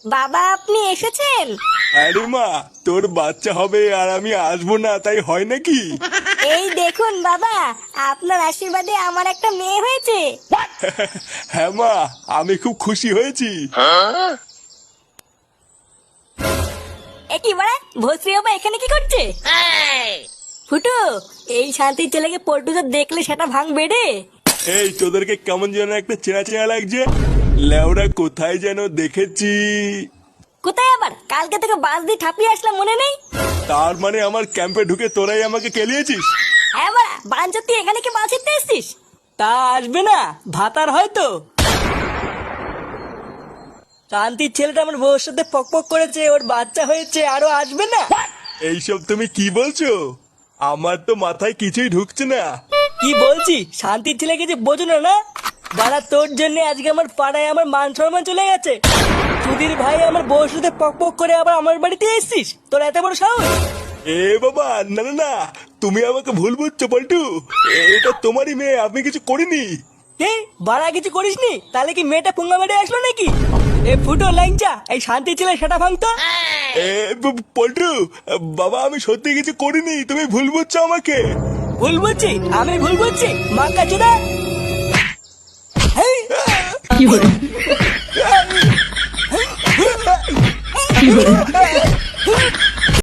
বাবা আপনি এসেছেন? আরে মা, তোর বাচ্চা হবে আর আমি আসবো না তাই হয় নাকি? এই দেখুন বাবা, আপনার আশীর্বাদে আমার একটা মেয়ে হয়েছে। হ্যাঁ মা, আমি খুব খুশি হয়েছি। কি বাড়া, ভস্রী বাবা এখানে কি করছে? ফুটো, এই শান্তির ছেলেকে পল্টুদার দেখলে সেটা ভাঙবে রে। এই তোদেরকে কেমন যেন একটা চেনা চেনা লাগছে। লেওরা কোথায় যেন দেখেছি। কোথায় আবার? কালকে থেকে বাস দিয়ে ঠাপিয়ে আসলাম, মনে নেই? তার মানে আমার ক্যাম্পে ঢুকে তোরাই আমাকে কেলিয়েছিস? হ্যাঁ বাড়া, বাঞ্চোদ তুই এখানে কি মাছ ছিটতে এসছিস? তা আসবে না, ভাতার হয়তো। শান্তির ছেলেটা আমার বউর সাথে পক করেছে, ওর বাচ্চা হয়েছে, আরো আসবে না। এইসব তুমি কি বলছো? আমার তো মাথায় কিছুই ঢুকছে না। কি বলছি, শান্তির ছেলেকে যে বোঝো না না। বাড়া তোর জন্য আজকে আমার পাড়ায় আমার মান সম্মান চলে গেছে। সুধীর ভাই আমার বউর সাথে পক করে আবার আমার বাড়িতে এসছিস, তোর এত বড় সাহস? এ বাবা, না না না, তুমি আমাকে ভুল বুঝছো পল্টু। এটা তোমারই মেয়ে, আমি কিছু করিনি। কে বাড়া কিছু করিসনি? তাহলে কি মেয়েটা পুঙ্গা মেরে আসলো নাকি? এ ফুটো ল্যাংচা, এই শান্তির ছেলে সেটা ভাঙতো। পল্টু, বাবা আমি সত্যি কিছু করিনি, তুমি ভুল বুঝছো আমাকে। ভুল বলছি? আমি ভুল বলছি? মাঙ্কা চোদা। কি